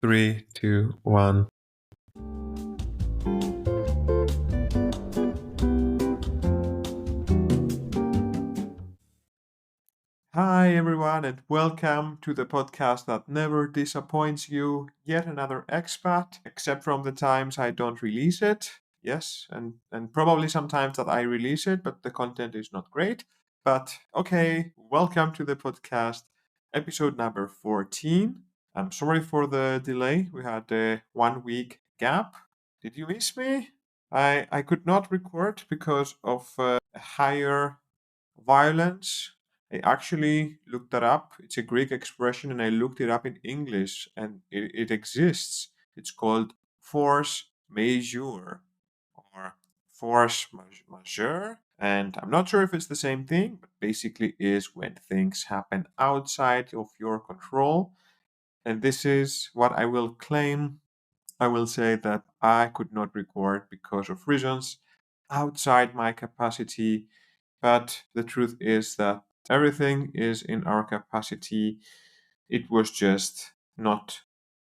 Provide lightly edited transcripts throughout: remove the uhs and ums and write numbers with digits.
Three, two, one. Hi, everyone, and welcome to the podcast that never disappoints you. Yet another expat, except from the times I don't release it. Yes, and probably sometimes that I release it, but the content is not great. But okay, welcome to the podcast, episode number 14. I'm sorry for the delay. We had a 1 week gap. Did you miss me? I could not record because of higher violence. I actually looked that up. It's a Greek expression, and I looked it up in English, and it exists. It's called force majeure or majeure. And I'm not sure if it's the same thing, but basically is when things happen outside of your control. And this is what I will claim. I will say that I could not record because of reasons outside my capacity, but the truth is that everything is in our capacity. It was just not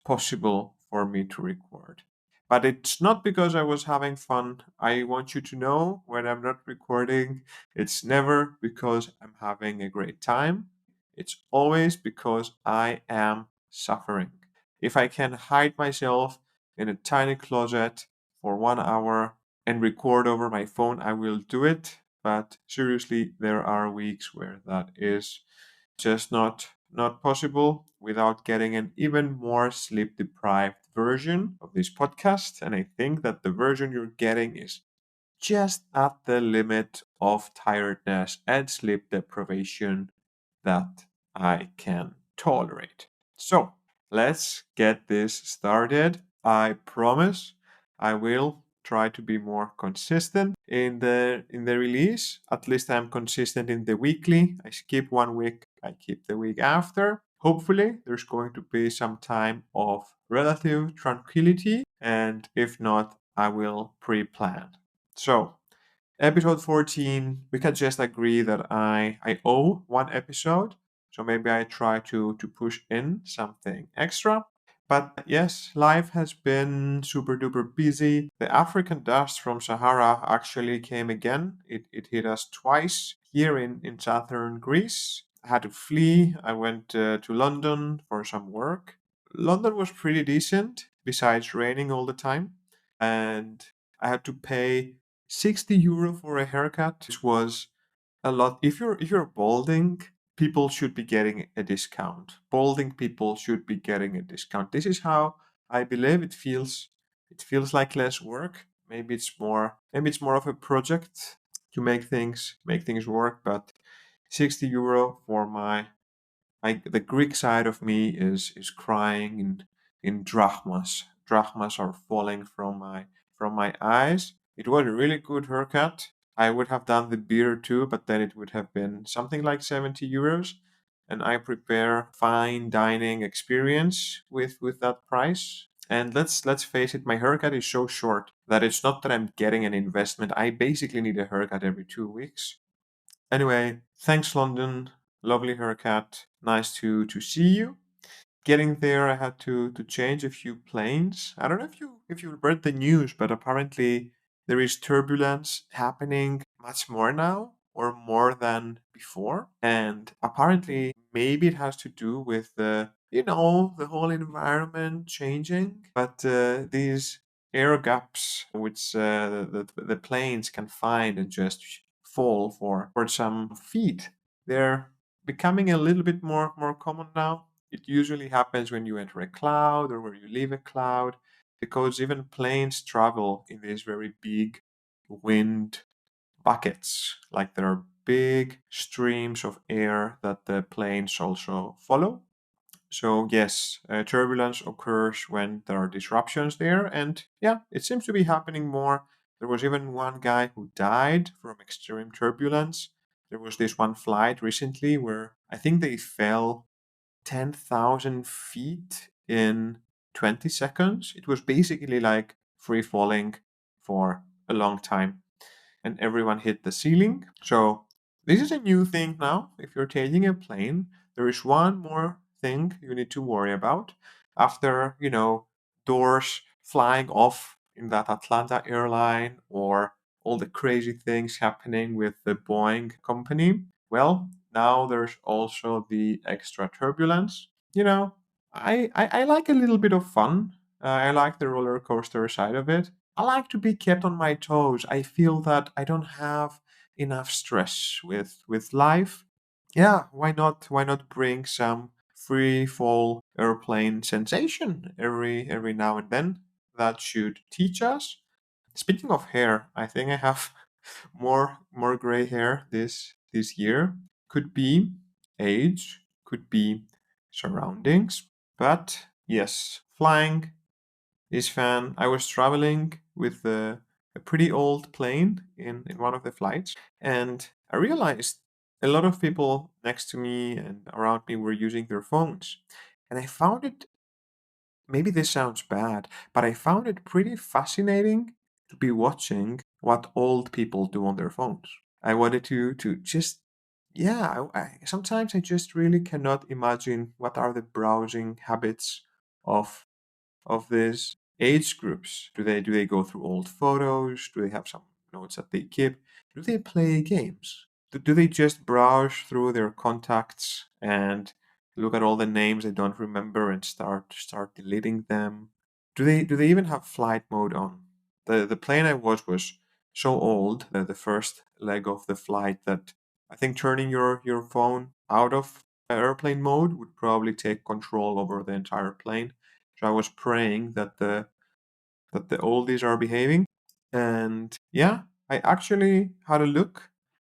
possible for me to record. But it's not because I was having fun. I want you to know when I'm not recording, it's never because I'm having a great time. It's always because I am suffering. If I can hide myself in a tiny closet for 1 hour and record over my phone, I will do it. But seriously, there are weeks where that is just not possible without getting an even more sleep deprived version of this podcast. And I think that the version you're getting is just at the limit of tiredness and sleep deprivation that I can tolerate. So let's get this started. I promise I will try to be more consistent in the release. At least I'm consistent in the weekly. I skip 1 week, I keep the week after. Hopefully there's going to be some time of relative tranquility, and if not, I will pre-plan. So episode 14, we can just agree that I owe one episode. So maybe I try to push in something extra. But yes, life has been super duper busy. The African dust from Sahara actually came again. It hit us twice here in southern Greece. I had to flee. I went to London for some work. London was pretty decent, besides raining all the time. And I had to pay 60 euro for a haircut, which was a lot. If you're balding, people should be getting a discount. Balding people should be getting a discount. This is how I believe it feels. It feels like less work. Maybe it's more of a project to make things work, but 60 euro for the Greek side of me is crying in drachmas. Drachmas are falling from my eyes. It was a really good haircut. I would have done the beard too, but then it would have been something like 70 euros. And I prepare fine dining experience with that price. And let's face it, my haircut is so short that it's not that I'm getting an investment. I basically need a haircut every 2 weeks. Anyway, thanks London. Lovely haircut. Nice to see you. Getting there, I had to change a few planes. I don't know if you read the news, but apparently there is turbulence happening much more now, or more than before. And apparently, maybe it has to do with the whole environment changing. But these air gaps, which the planes can find and just fall for some feet, they're becoming a little bit more common now. It usually happens when you enter a cloud or where you leave a cloud, because even planes travel in these very big wind buckets. Like there are big streams of air that the planes also follow. So yes, turbulence occurs when there are disruptions there, and yeah, it seems to be happening more. There was even one guy who died from extreme turbulence. There was this one flight recently where I think they fell 10,000 feet in 20 seconds. It was basically like free falling for a long time, and everyone hit the ceiling. So, this is a new thing now. If you're taking a plane, there is one more thing you need to worry about. after, doors flying off in that Atlanta airline, or all the crazy things happening with the Boeing company. Well, now there's also the extra turbulence. I like a little bit of fun. I like the roller coaster side of it. I like to be kept on my toes. I feel that I don't have enough stress with life. Yeah, why not bring some free fall airplane sensation every now and then? That should teach us. Speaking of hair, I think I have more gray hair this year. Could be age, could be surroundings, but yes, flying is fun. I was traveling with a pretty old plane in one of the flights, and I realized a lot of people next to me and around me were using their phones. And I found it, maybe this sounds bad, but I found it pretty fascinating to be watching what old people do on their phones. I wanted to just, yeah, sometimes I just really cannot imagine what are the browsing habits of these age groups. Do they go through old photos? Do they have some notes that they keep? Do they play games? Do they just browse through their contacts and look at all the names they don't remember and start deleting them? Do they even have flight mode on? The plane I was so old, the first leg of the flight, that I think turning your phone out of airplane mode would probably take control over the entire plane. So I was praying that the oldies are behaving. And yeah, I actually had a look,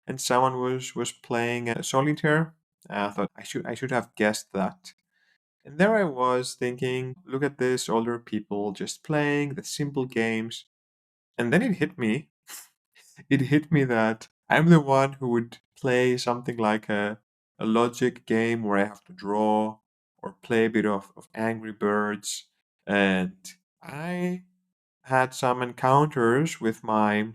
and someone was playing solitaire. I thought I should have guessed that. And there I was thinking, look at this, older people just playing the simple games. And then it hit me that I'm the one who would play something like a logic game where I have to draw or play a bit of Angry Birds. And I had some encounters with my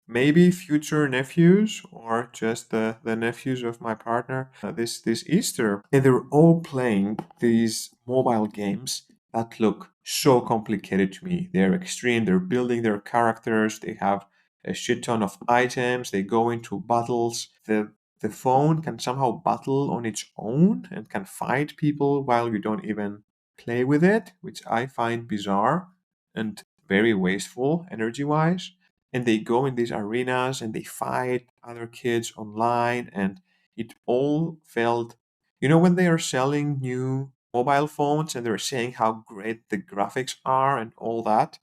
maybe future nephews, or just the nephews of my partner, this Easter. And they're all playing these mobile games that look so complicated to me. They're extreme, they're building their characters, they have a shit ton of items, they go into battles. The phone can somehow battle on its own and can fight people while you don't even play with it, which I find bizarre and very wasteful energy wise. And they go in these arenas and they fight other kids online, and it all felt, when they are selling new mobile phones and they're saying how great the graphics are and all that.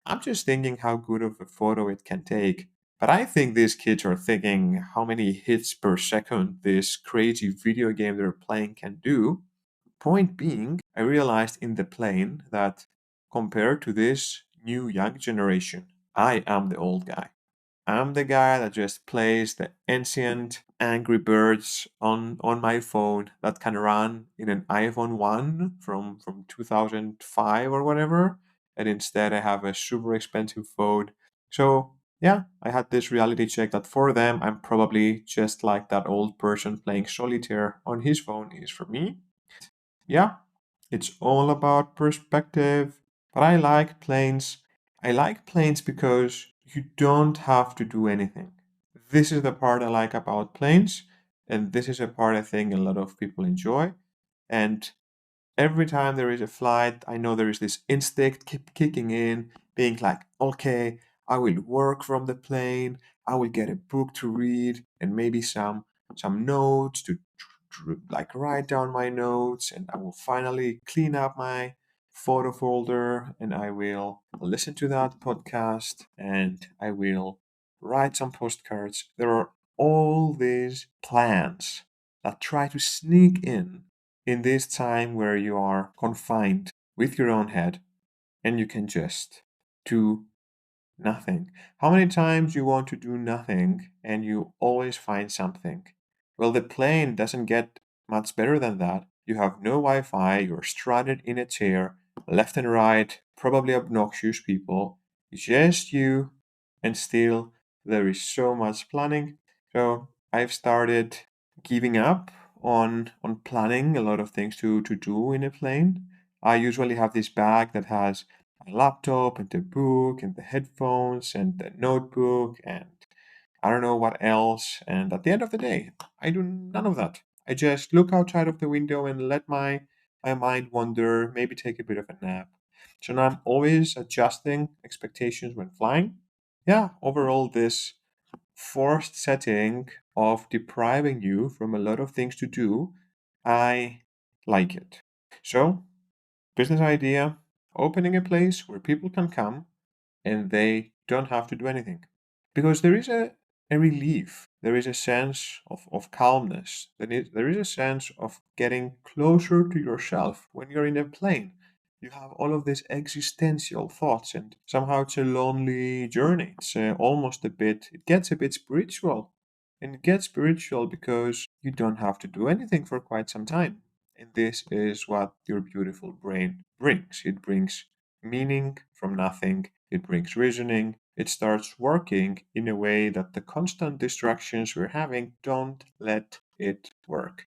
I'm just thinking how good of a photo it can take. But I think these kids are thinking how many hits per second this crazy video game they're playing can do. Point being, I realized in the plane that compared to this new young generation, I am the old guy. I'm the guy that just plays the ancient Angry Birds on my phone that can run in an iPhone 1 from 2005 or whatever. And instead, I have a super expensive phone. So, yeah, I had this reality check that for them, I'm probably just like that old person playing solitaire on his phone is for me. Yeah, it's all about perspective. But I like planes. I like planes because you don't have to do anything. This is the part I like about planes, and this is a part I think a lot of people enjoy. And every time there is a flight, I know there is this instinct kicking in, being like, okay, I will work from the plane, I will get a book to read, and maybe some notes to like write down my notes, and I will finally clean up my photo folder, and I will listen to that podcast, and I will write some postcards. There are all these plans that try to sneak in this time where you are confined with your own head, and you can just do nothing. How many times you want to do nothing and you always find something? Well, the plane doesn't get much better than that. You have no Wi Fi, you're stranded in a chair, left and right, probably obnoxious people, just you, and still there is so much planning. So I've started giving up on planning a lot of things to do in a plane. I usually have this bag that has my laptop and the book and the headphones and the notebook and I don't know what else. And at the end of the day, I do none of that. I just look outside of the window and let my mind wander, maybe take a bit of a nap. So now I'm always adjusting expectations when flying. Yeah, overall, this forced setting of depriving you from a lot of things to do, I like it. So, business idea, opening a place where people can come and they don't have to do anything. Because there is a relief, there is a sense of calmness, there is a sense of getting closer to yourself when you're in a plane. You have all of these existential thoughts, and somehow it's a lonely journey. It's almost a bit, it gets a bit spiritual. And it gets spiritual because you don't have to do anything for quite some time. And this is what your beautiful brain brings. It brings meaning from nothing, it brings reasoning, it starts working in a way that the constant distractions we're having don't let it work.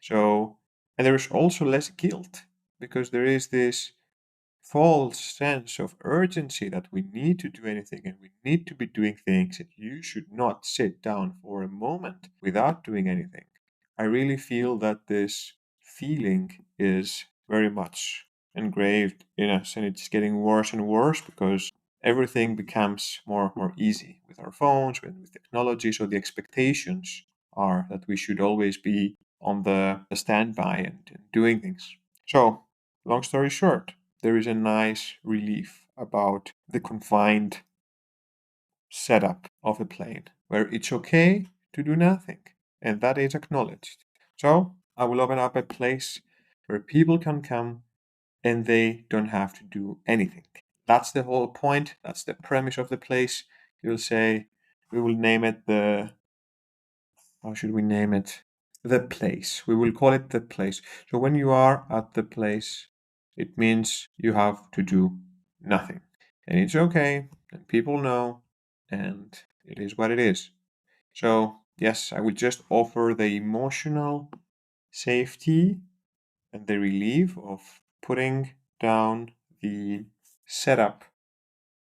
So, and there's also less guilt because there is this false sense of urgency that we need to do anything and we need to be doing things, and you should not sit down for a moment without doing anything. I really feel that this feeling is very much engraved in us, and it's getting worse and worse because everything becomes more easy with our phones, with technology. So the expectations are that we should always be on the standby and doing things. So, long story short, there is a nice relief about the confined setup of a plane where it's okay to do nothing, and that is acknowledged. So I will open up a place where people can come and they don't have to do anything. That's the whole point, that's the premise of the place. You'll say, we will name it the, how should we name it? The place. We will call it the place. So when you are at the place, it means you have to do nothing. And it's okay, and people know, and it is what it is. So, yes, I will just offer the emotional safety and the relief of putting down the setup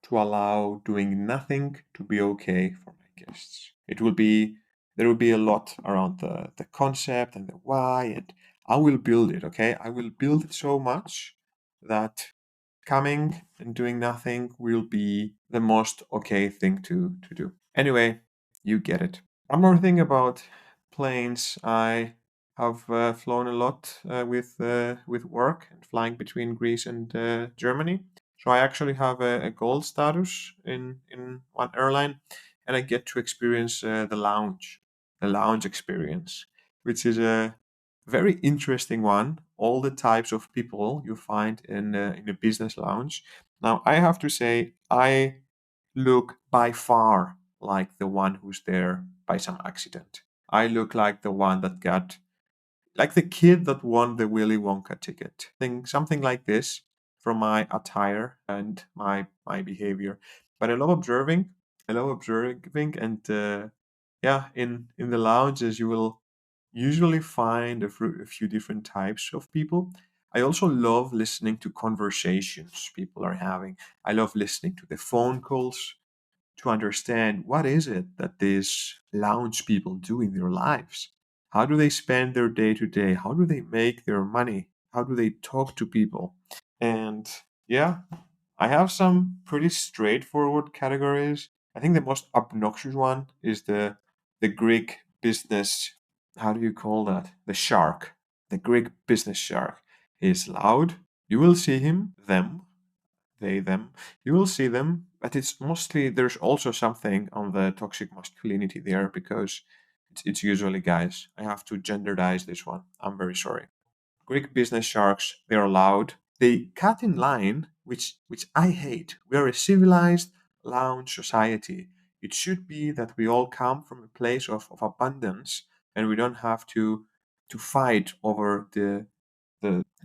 to allow doing nothing to be okay for my guests. It will be there will be a lot around the concept and the why, and I will build it, okay? I will build it so much that coming and doing nothing will be the most okay thing to do. Anyway, you get it. One more thing about planes. I have flown a lot with work and flying between Greece and Germany. So I actually have a gold status in one airline, and I get to experience the lounge experience, which is a very interesting one. All the types of people you find in a business lounge. Now I have to say I look by far like the one who's there by some accident. I look like the one that got like the kid that won the Willy Wonka ticket. Something like this from my attire and my behavior. But I love observing, and yeah, in the lounges you will usually find a few different types of people. I also love listening to conversations people are having. I love listening to the phone calls to understand what is it that these lounge people do in their lives. How do they spend their day to day? How do they make their money? How do they talk to people? And yeah, I have some pretty straightforward categories. I think the most obnoxious one is the Greek business. How do you call that? The shark. The Greek business shark. He's loud. You will see him, them, they, them. You will see them, but it's mostly there's also something on the toxic masculinity there because it's usually guys. I have to genderize this one. I'm very sorry. Greek business sharks, they're loud. They cut in line, which I hate. We are a civilized lounge society. It should be that we all come from a place of abundance and we don't have to fight over the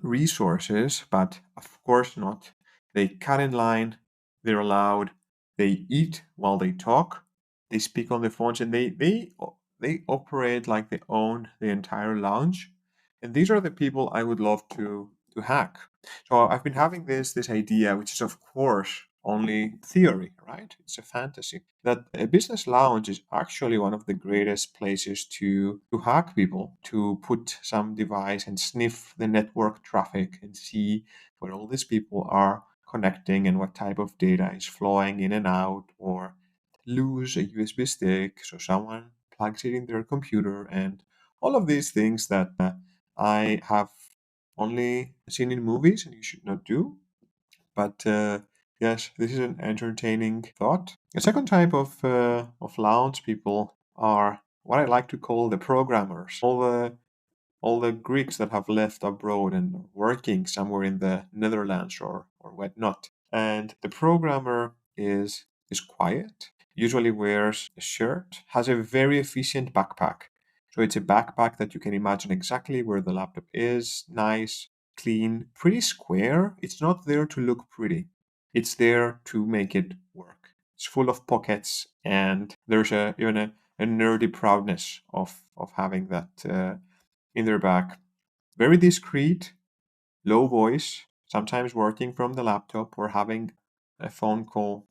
resources, but of course not. They cut in line, they're loud, they eat while they talk, they speak on the phones, and they operate like they own the entire lounge. And these are the people I would love to hack. So I've been having this idea, which is of course only theory, right? It's a fantasy that a business lounge is actually one of the greatest places to hack people, to put some device and sniff the network traffic and see where all these people are connecting and what type of data is flowing in and out, or lose a USB stick so someone plugs it in their computer, and all of these things that I have only seen in movies and you should not do. But yes, this is an entertaining thought. A second type of lounge people are what I like to call the programmers. All the Greeks that have left abroad and are working somewhere in the Netherlands or whatnot. And the programmer is quiet, usually wears a shirt, has a very efficient backpack. So it's a backpack that you can imagine exactly where the laptop is, nice, clean, pretty square. It's not there to look pretty. It's there to make it work. It's full of pockets, and there's even a nerdy proudness of having that in their back. Very discreet, low voice, sometimes working from the laptop or having a phone call,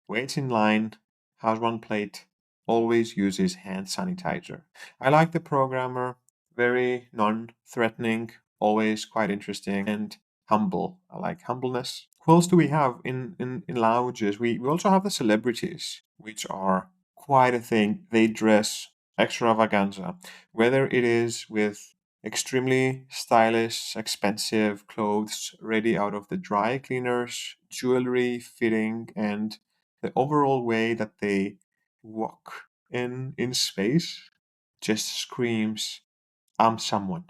waits in line, has one plate, always uses hand sanitizer. I like the programmer, very non threatening, always quite interesting and humble. I like humbleness. Who else do we have in lounges? We also have the celebrities, which are quite a thing. They dress extravaganza, whether it is with extremely stylish, expensive clothes ready out of the dry cleaners, jewelry, fitting, and the overall way that they walk in space just screams, I'm someone.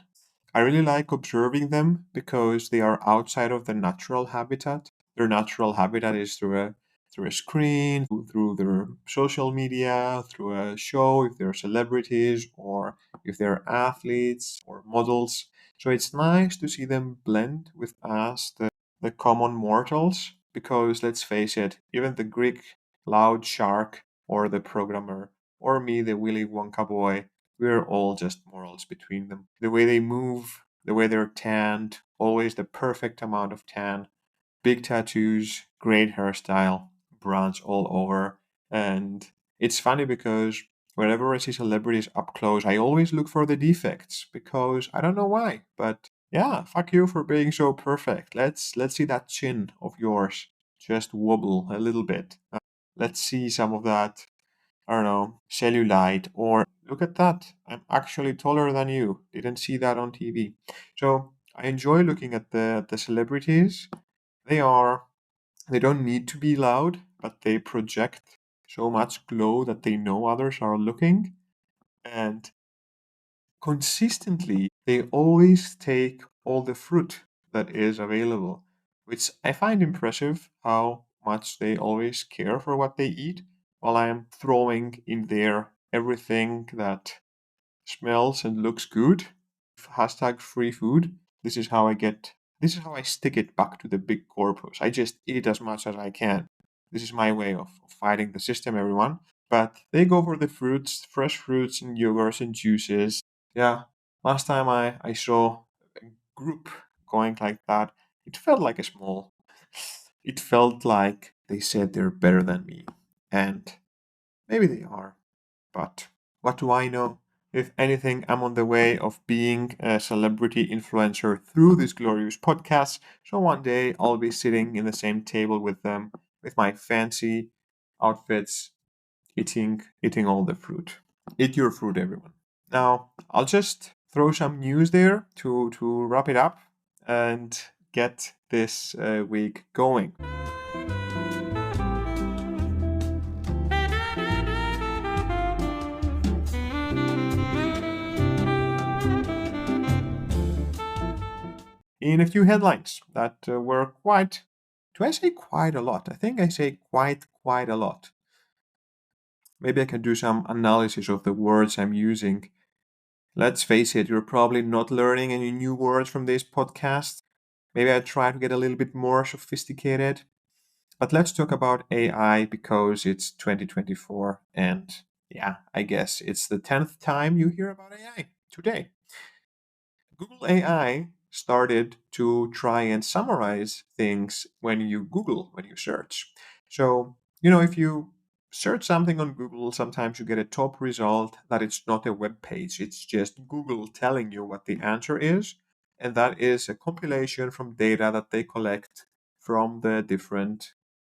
I really like observing them because they are outside of the natural habitat. Their natural habitat is through a screen, through their social media, through a show, if they're celebrities or if they're athletes or models. So it's nice to see them blend with us, the common mortals, because let's face it, even the Greek loud shark or the programmer or me, the Willy Wonka boy, we're all just morals between them. The way they move, the way they're tanned, always the perfect amount of tan, big tattoos, great hairstyle, bronze all over. And it's funny because whenever I see celebrities up close, I always look for the defects because I don't know why. But yeah, fuck you for being so perfect. Let's see that chin of yours just wobble a little bit. Let's see some of that, I don't know, cellulite, or look at that, I'm actually taller than you. Didn't see that on TV. So I enjoy looking at the celebrities. They are they don't need to be loud, but they project so much glow that they know others are looking. And consistently, they always take all the fruit that is available, which I find impressive how much they always care for what they eat, while I'm throwing in there everything that smells and looks good. Hashtag free food. This is how I stick it back to the big corpus. I just eat as much as I can. This is my way of fighting the system, everyone. But they go for the fruits, fresh fruits and yogurts and juices. Yeah, last time I saw a group going like that, it felt like a small. It felt like they said they're better than me. And maybe they are. But what do I know? If anything, I'm on the way of being a celebrity influencer through this glorious podcast. So one day I'll be sitting in the same table with them with my fancy outfits, eating all the fruit. Eat your fruit, everyone. Now, I'll just throw some news there to wrap it up and get this week going. In a few headlines that were quite, do I say quite a lot? I think I say quite a lot. Maybe I can do some analysis of the words I'm using. Let's face it, you're probably not learning any new words from this podcast. Maybe I try to get a little bit more sophisticated. But let's talk about AI because it's 2024 and yeah, I guess it's the 10th time you hear about AI today. Google AI started to try and summarize things when you Google, when you search. So, if you search something on Google, sometimes you get a top result that it's not a web page. It's just Google telling you what the answer is. And that is a compilation from data that they collect from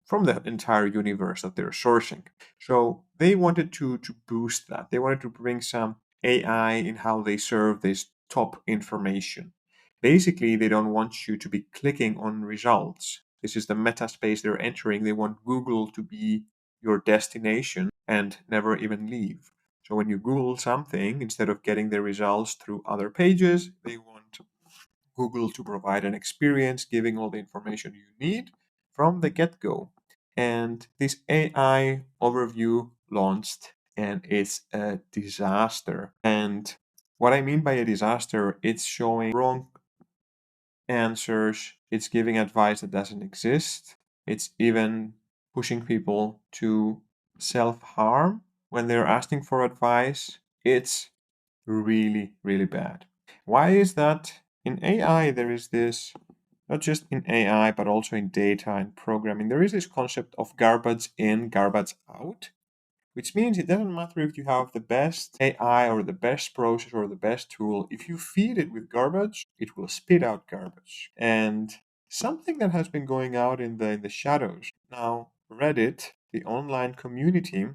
from the entire universe that they're sourcing. So they wanted to boost that. They wanted to bring some AI in how they serve this top information. Basically, they don't want you to be clicking on results. This is the meta space they're entering. They want Google to be your destination and never even leave. So when you Google something, instead of getting the results through other pages, they want Google to provide an experience giving all the information you need from the get go. And this AI overview launched, and it's a disaster. And what I mean by a disaster, it's showing wrong answers, it's giving advice that doesn't exist, it's even pushing people to self harm when they're asking for advice. It's really, really bad. Why is that? In AI, there is this, not just in AI, but also in data and programming, there is this concept of garbage in, garbage out, which means it doesn't matter if you have the best AI or the best process or the best tool. If you feed it with garbage, it will spit out garbage. And something that has been going out in the shadows. Now, Reddit, the online community,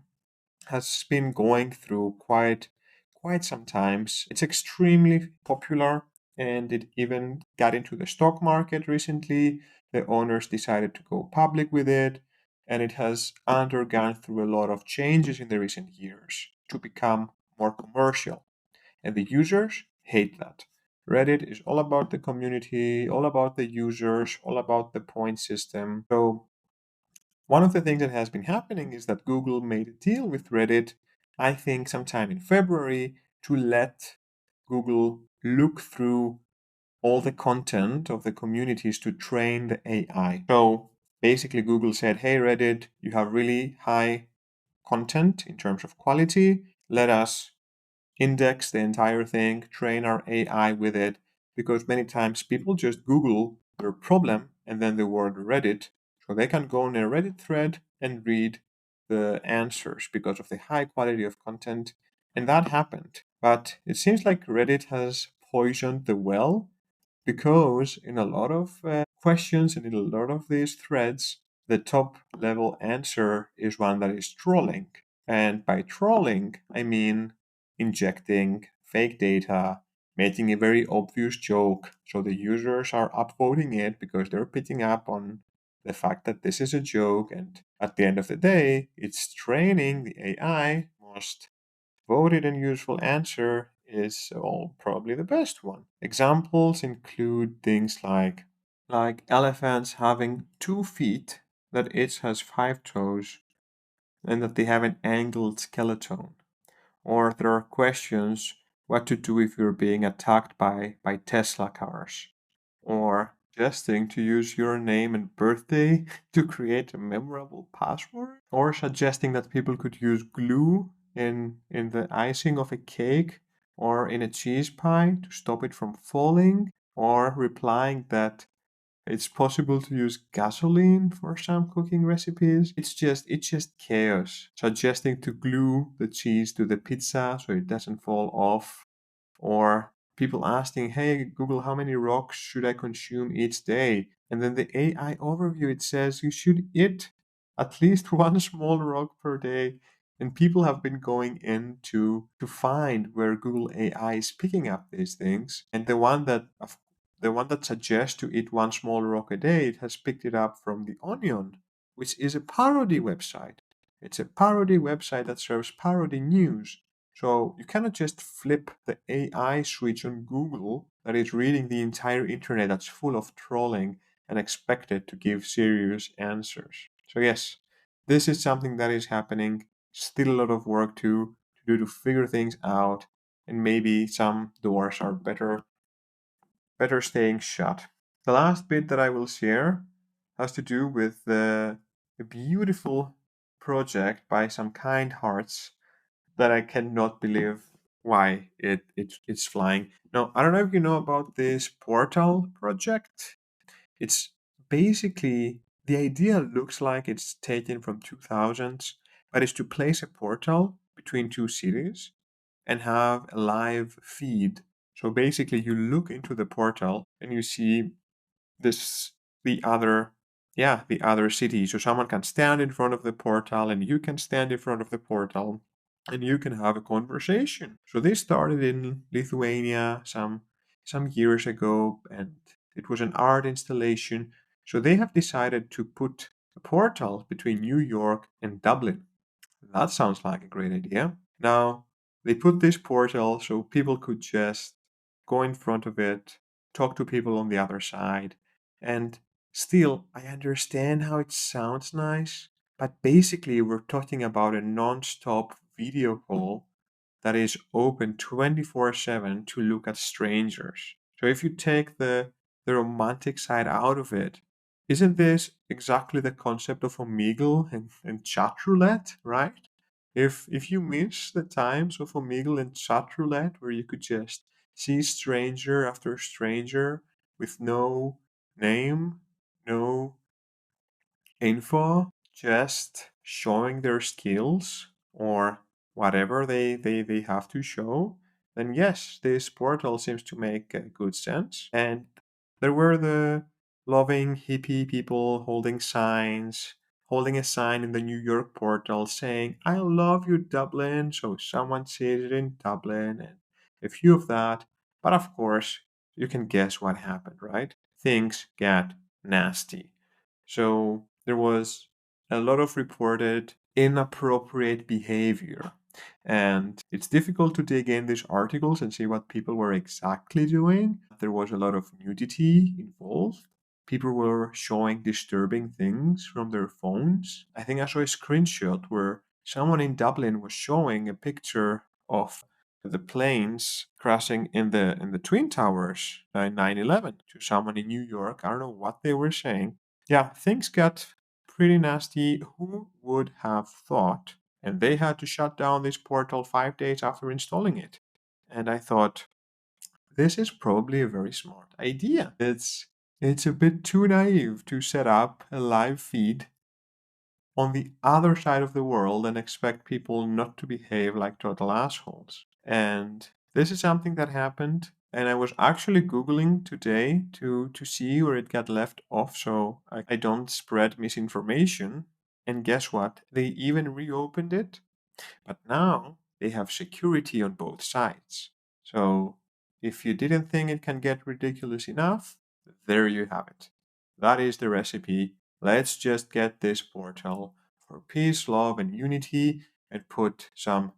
has been going through quite some times. It's extremely popular and it even got into the stock market recently. The owners decided to go public with it, and it has undergone through a lot of changes in the recent years to become more commercial. And the users hate that. Reddit is all about the community, all about the users, all about the point system. So one of the things that has been happening is that Google made a deal with Reddit, I think sometime in February, to let Google look through all the content of the communities to train the AI. So basically, Google said, hey, Reddit, you have really high content in terms of quality. Let us index the entire thing, train our AI with it, because many times people just Google their problem and then the word Reddit, so they can go on a Reddit thread and read the answers because of the high quality of content. And that happened. But it seems like Reddit has poisoned the well because in a lot of questions and in a lot of these threads, the top level answer is one that is trolling. And by trolling, I mean injecting fake data, making a very obvious joke. So the users are upvoting it because they're picking up on the fact that this is a joke. And at the end of the day, it's training the AI most voted and useful answer is probably the best one. Examples include things like elephants having 2 feet, that each has 5 toes, and that they have an angled skeleton. Or there are questions what to do if you're being attacked by Tesla cars. Or suggesting to use your name and birthday to create a memorable password. Or suggesting that people could use glue in the icing of a cake or in a cheese pie to stop it from falling. Or replying that it's possible to use gasoline for some cooking recipes. It's just chaos. Suggesting to glue the cheese to the pizza so it doesn't fall off, or people asking, "Hey Google, how many rocks should I consume each day?" And then the AI overview, it says you should eat at least one small rock per day. And people have been going in to find where Google AI is picking up these things. And the one that suggests to eat one small rock a day, it has picked it up from The Onion, which is a parody website. It's a parody website that serves parody news. So you cannot just flip the AI switch on Google that is reading the entire internet that's full of trolling and expect it to give serious answers. So yes, this is something that is happening. Still a lot of work to do to figure things out, and maybe some doors are better staying shut. The last bit that I will share has to do with a beautiful project by some kind hearts that I cannot believe why it's flying. Now, I don't know if you know about this portal project. It's basically the idea looks like it's taken from 2000s, but it's to place a portal between two cities and have a live feed. So basically, you look into the portal and you see this the other the other city. So someone can stand in front of the portal and you can stand in front of the portal and you can have a conversation. So this started in Lithuania some years ago, and it was an art installation. So they have decided to put a portal between New York and Dublin. That sounds like a great idea. Now, they put this portal so people could just go in front of it, talk to people on the other side, and still, I understand how it sounds nice, but basically, we're talking about a non stop video call that is open 24/7 to look at strangers. So if you take the romantic side out of it, isn't this exactly the concept of Omegle and Chatroulette, right? If you miss the times of Omegle and Chatroulette where you could just see stranger after stranger with no name, no info, just showing their skills or whatever they have to show, then yes, this portal seems to make good sense. And there were the loving hippie people holding a sign in the New York portal saying, I love you, Dublin. So someone said it in Dublin and a few of that. But of course, you can guess what happened, right? Things get nasty. So there was a lot of reported inappropriate behavior. And it's difficult to dig in these articles and see what people were exactly doing. There was a lot of nudity involved. People were showing disturbing things from their phones. I think I saw a screenshot where someone in Dublin was showing a picture of the planes crashing in the twin towers in 9/11 to someone in New York. I don't know what they were saying. Yeah, things got pretty nasty. Who would have thought? And they had to shut down this portal 5 days after installing it. And I thought, this is probably a very smart idea. It's a bit too naive to set up a live feed on the other side of the world and expect people not to behave like total assholes. And this is something that happened. And I was actually Googling today to see where it got left off so I don't spread misinformation. And guess what? They even reopened it, but now they have security on both sides. So if you didn't think it can get ridiculous enough, there you have it. That is the recipe. Let's just get this portal for peace, love, and unity and put some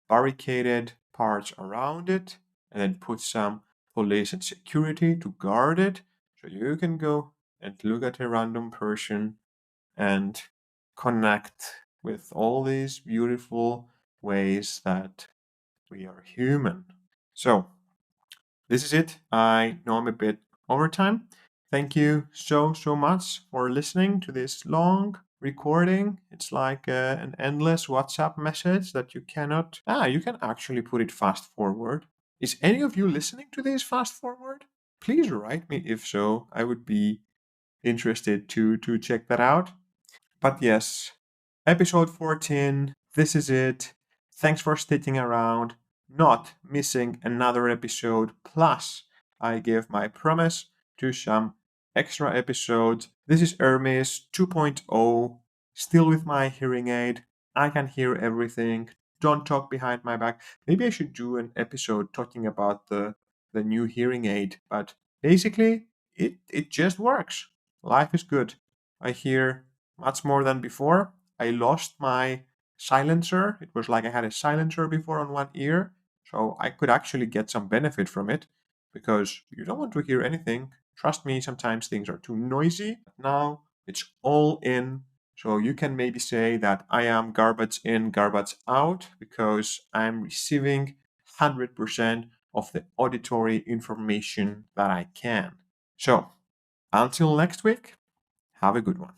barricaded parts around it and then put some police and security to guard it so you can go and look at a random person and connect with all these beautiful ways that we are human. So, this is it. I know I'm a bit over time. Thank you so much for listening to this long recording. It's like an endless WhatsApp message that you cannot. You can actually put it fast forward. Is any of you listening to this fast forward? Please write me if so. I would be interested to check that out. But yes, episode 14, this is it. Thanks for sticking around, not missing another episode. Plus, I give my promise to some extra episodes. This is Hermes 2.0, still with my hearing aid. I can hear everything. Don't talk behind my back. Maybe I should do an episode talking about the new hearing aid, but basically, it just works. Life is good. I hear much more than before. I lost my silencer. It was like I had a silencer before on one ear, so I could actually get some benefit from it because you don't want to hear anything. Trust me, sometimes things are too noisy. Now it's all in, so you can maybe say that I am garbage in, garbage out because I'm receiving 100% of the auditory information that I can. So, until next week, have a good one.